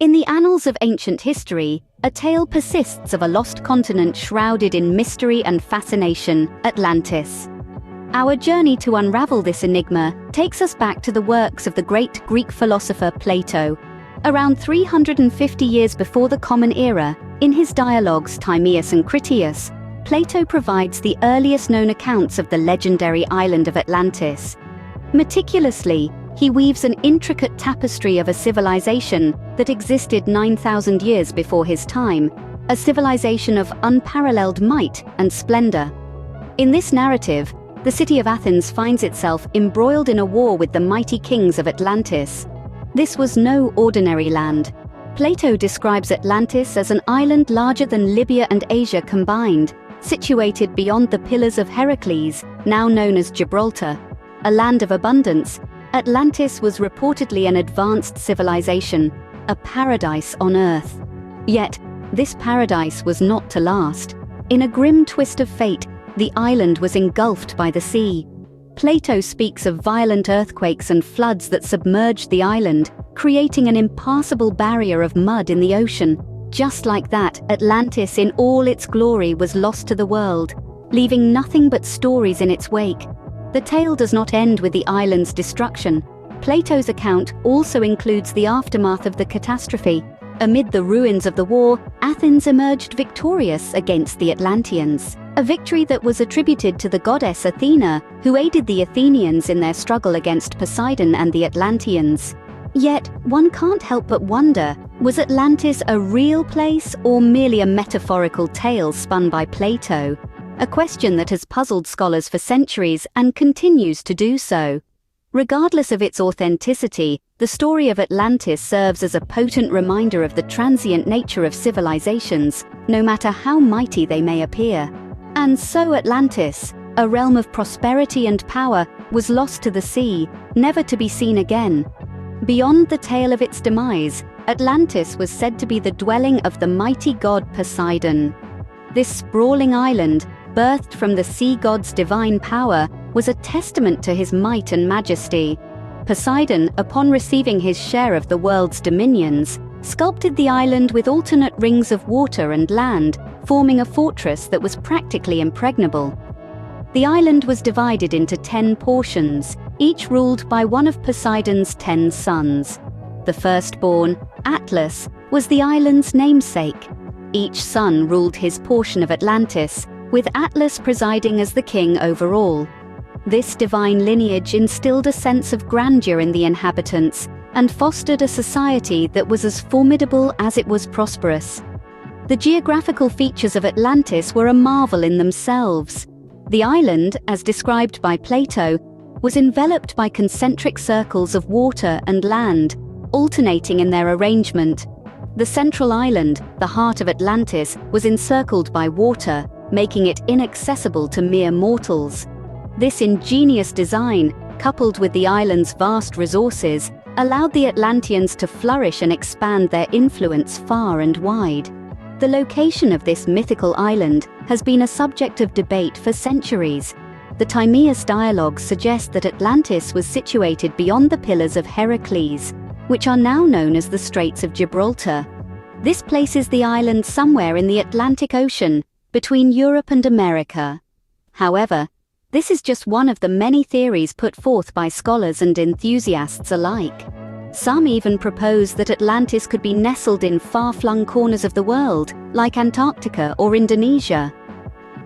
In the annals of ancient history, a tale persists of a lost continent shrouded in mystery and fascination, Atlantis. Our journey to unravel this enigma takes us back to the works of the great Greek philosopher Plato. Around 350 years before the Common Era, in his dialogues Timaeus and Critias, Plato provides the earliest known accounts of the legendary island of Atlantis. Meticulously, he weaves an intricate tapestry of a civilization that existed 9,000 years before his time, a civilization of unparalleled might and splendor. In this narrative, the city of Athens finds itself embroiled in a war with the mighty kings of Atlantis. This was no ordinary land. Plato describes Atlantis as an island larger than Libya and Asia combined, situated beyond the Pillars of Heracles, now known as Gibraltar. A land of abundance, Atlantis was reportedly an advanced civilization, a paradise on Earth. Yet, this paradise was not to last. In a grim twist of fate, the island was engulfed by the sea. Plato speaks of violent earthquakes and floods that submerged the island, creating an impassable barrier of mud in the ocean. Just like that, Atlantis in all its glory was lost to the world, leaving nothing but stories in its wake. The tale does not end with the island's destruction. Plato's account also includes the aftermath of the catastrophe. Amid the ruins of the war, Athens emerged victorious against the Atlanteans, a victory that was attributed to the goddess Athena, who aided the Athenians in their struggle against Poseidon and the Atlanteans. Yet, one can't help but wonder, was Atlantis a real place or merely a metaphorical tale spun by Plato? A question that has puzzled scholars for centuries and continues to do so. Regardless of its authenticity, the story of Atlantis serves as a potent reminder of the transient nature of civilizations, no matter how mighty they may appear. And so Atlantis, a realm of prosperity and power, was lost to the sea, never to be seen again. Beyond the tale of its demise, Atlantis was said to be the dwelling of the mighty god Poseidon. This sprawling island, birthed from the sea god's divine power, was a testament to his might and majesty. Poseidon, upon receiving his share of the world's dominions, sculpted the island with alternate rings of water and land, forming a fortress that was practically impregnable. The island was divided into 10 portions, each ruled by one of Poseidon's 10 sons. The firstborn, Atlas, was the island's namesake. Each son ruled his portion of Atlantis, with Atlas presiding as the king over all. This divine lineage instilled a sense of grandeur in the inhabitants and fostered a society that was as formidable as it was prosperous. The geographical features of Atlantis were a marvel in themselves. The island, as described by Plato, was enveloped by concentric circles of water and land, alternating in their arrangement. The central island, the heart of Atlantis, was encircled by water, making it inaccessible to mere mortals. This ingenious design, coupled with the island's vast resources, allowed the Atlanteans to flourish and expand their influence far and wide. The location of this mythical island has been a subject of debate for centuries. The Timaeus dialogues suggest that Atlantis was situated beyond the Pillars of Heracles, which are now known as the Straits of Gibraltar. This places the island somewhere in the Atlantic Ocean, between Europe and America. However, this is just one of the many theories put forth by scholars and enthusiasts alike. Some even propose that Atlantis could be nestled in far-flung corners of the world, like Antarctica or Indonesia.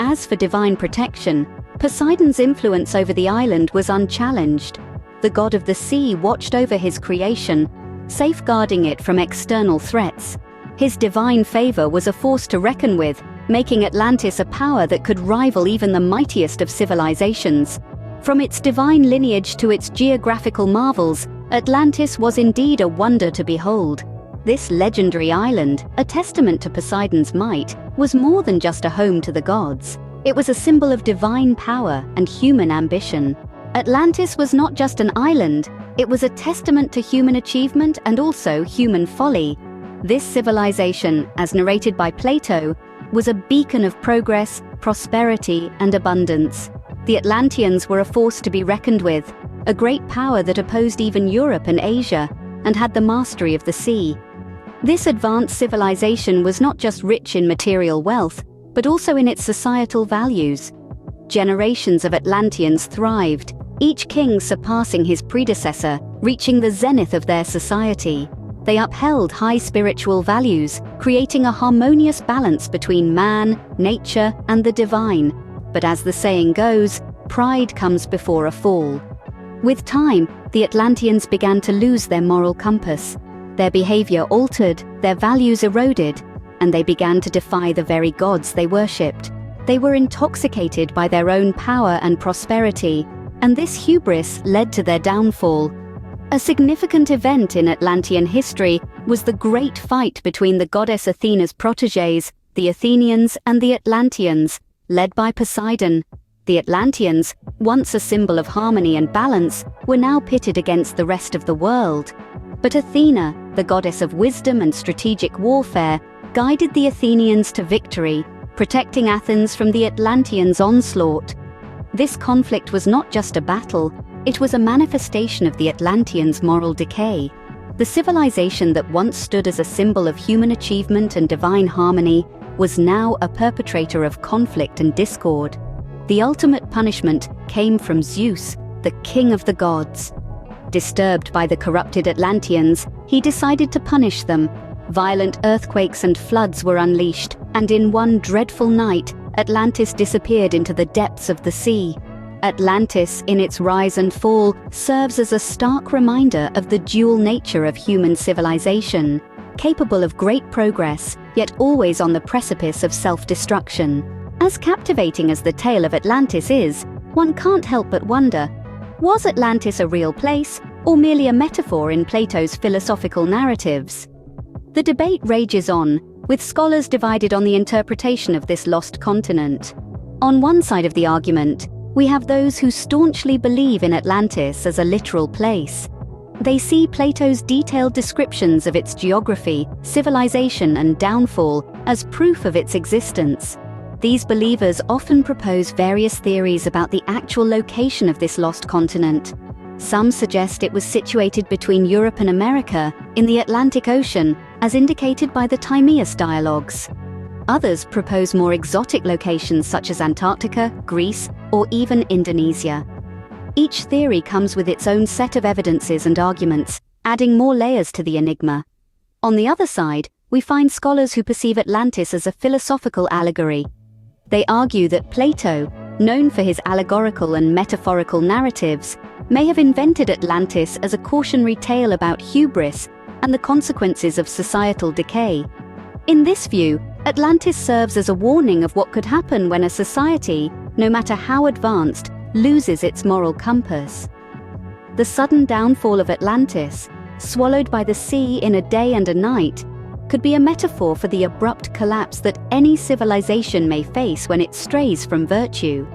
As for divine protection, Poseidon's influence over the island was unchallenged. The god of the sea watched over his creation, safeguarding it from external threats. His divine favor was a force to reckon with, making Atlantis a power that could rival even the mightiest of civilizations. From its divine lineage to its geographical marvels, Atlantis was indeed a wonder to behold. This legendary island, a testament to Poseidon's might, was more than just a home to the gods. It was a symbol of divine power and human ambition. Atlantis was not just an island, it was a testament to human achievement and also human folly. This civilization, as narrated by Plato, was a beacon of progress, prosperity, and abundance. The Atlanteans were a force to be reckoned with, a great power that opposed even Europe and Asia, and had the mastery of the sea. This advanced civilization was not just rich in material wealth, but also in its societal values. Generations of Atlanteans thrived, each king surpassing his predecessor, reaching the zenith of their society. They upheld high spiritual values, creating a harmonious balance between man, nature, and the divine. But as the saying goes, pride comes before a fall. With time, the Atlanteans began to lose their moral compass. Their behavior altered, their values eroded, and they began to defy the very gods they worshipped. They were intoxicated by their own power and prosperity, and this hubris led to their downfall. A significant event in Atlantean history was the great fight between the goddess Athena's protégés, the Athenians and the Atlanteans, led by Poseidon. The Atlanteans, once a symbol of harmony and balance, were now pitted against the rest of the world. But Athena, the goddess of wisdom and strategic warfare, guided the Athenians to victory, protecting Athens from the Atlanteans' onslaught. This conflict was not just a battle, it was a manifestation of the Atlanteans' moral decay. The civilization that once stood as a symbol of human achievement and divine harmony was now a perpetrator of conflict and discord. The ultimate punishment came from Zeus, the king of the gods. Disturbed by the corrupted Atlanteans, he decided to punish them. Violent earthquakes and floods were unleashed, and in one dreadful night, Atlantis disappeared into the depths of the sea. Atlantis, in its rise and fall, serves as a stark reminder of the dual nature of human civilization, capable of great progress, yet always on the precipice of self-destruction. As captivating as the tale of Atlantis is, one can't help but wonder, was Atlantis a real place, or merely a metaphor in Plato's philosophical narratives? The debate rages on, with scholars divided on the interpretation of this lost continent. On one side of the argument, we have those who staunchly believe in Atlantis as a literal place. They see Plato's detailed descriptions of its geography, civilization, and downfall as proof of its existence. These believers often propose various theories about the actual location of this lost continent. Some suggest it was situated between Europe and America, in the Atlantic Ocean, as indicated by the Timaeus dialogues. Others propose more exotic locations such as Antarctica, Greece, or even Indonesia. Each theory comes with its own set of evidences and arguments, adding more layers to the enigma. On the other side, we find scholars who perceive Atlantis as a philosophical allegory. They argue that Plato, known for his allegorical and metaphorical narratives, may have invented Atlantis as a cautionary tale about hubris and the consequences of societal decay. In this view, Atlantis serves as a warning of what could happen when a society, no matter how advanced, loses its moral compass. The sudden downfall of Atlantis, swallowed by the sea in a day and a night, could be a metaphor for the abrupt collapse that any civilization may face when it strays from virtue.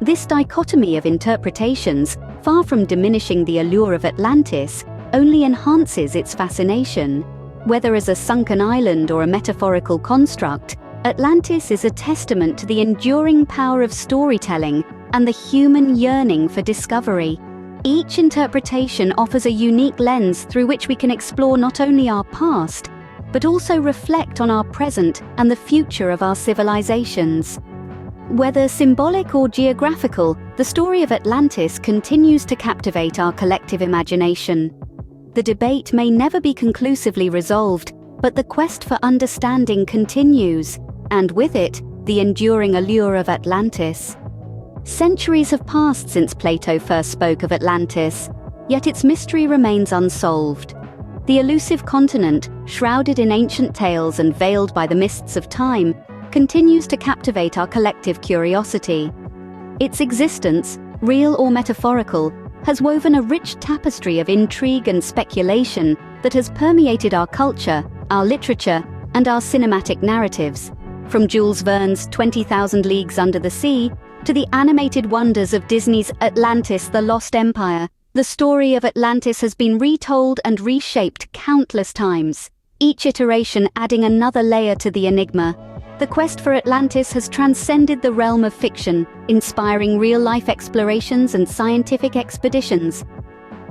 This dichotomy of interpretations, far from diminishing the allure of Atlantis, only enhances its fascination. Whether as a sunken island or a metaphorical construct, Atlantis is a testament to the enduring power of storytelling and the human yearning for discovery. Each interpretation offers a unique lens through which we can explore not only our past, but also reflect on our present and the future of our civilizations. Whether symbolic or geographical, the story of Atlantis continues to captivate our collective imagination. The debate may never be conclusively resolved, but the quest for understanding continues, and with it, the enduring allure of Atlantis. Centuries have passed since Plato first spoke of Atlantis, yet its mystery remains unsolved. The elusive continent, shrouded in ancient tales and veiled by the mists of time, continues to captivate our collective curiosity. Its existence, real or metaphorical, has woven a rich tapestry of intrigue and speculation that has permeated our culture, our literature, and our cinematic narratives. From Jules Verne's 20,000 Leagues Under the Sea to the animated wonders of Disney's Atlantis: The Lost Empire, the story of Atlantis has been retold and reshaped countless times, each iteration adding another layer to the enigma. The quest for Atlantis has transcended the realm of fiction, inspiring real-life explorations and scientific expeditions.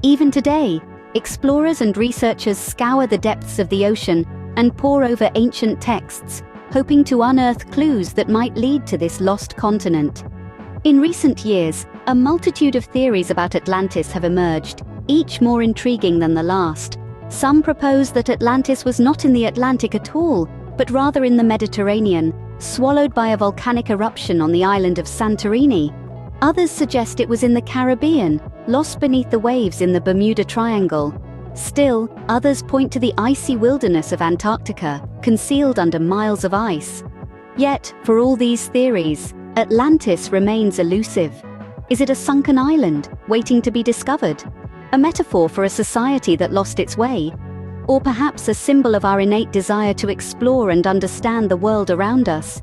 Even today, explorers and researchers scour the depths of the ocean, and pore over ancient texts, hoping to unearth clues that might lead to this lost continent. In recent years, a multitude of theories about Atlantis have emerged, each more intriguing than the last. Some propose that Atlantis was not in the Atlantic at all, but rather in the Mediterranean, swallowed by a volcanic eruption on the island of Santorini. Others suggest it was in the Caribbean, lost beneath the waves in the Bermuda Triangle. Still, others point to the icy wilderness of Antarctica, concealed under miles of ice. Yet, for all these theories, Atlantis remains elusive. Is it a sunken island, waiting to be discovered? A metaphor for a society that lost its way? Or perhaps a symbol of our innate desire to explore and understand the world around us?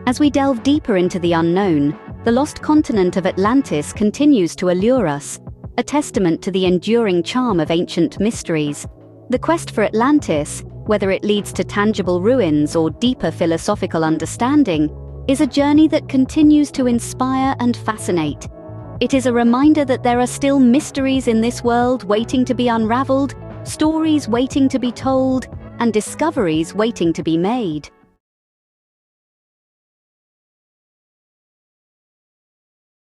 As we delve deeper into the unknown, the lost continent of Atlantis continues to allure us, a testament to the enduring charm of ancient mysteries. The quest for Atlantis, whether it leads to tangible ruins or deeper philosophical understanding, is a journey that continues to inspire and fascinate. It is a reminder that there are still mysteries in this world waiting to be unraveled, stories waiting to be told, and discoveries waiting to be made.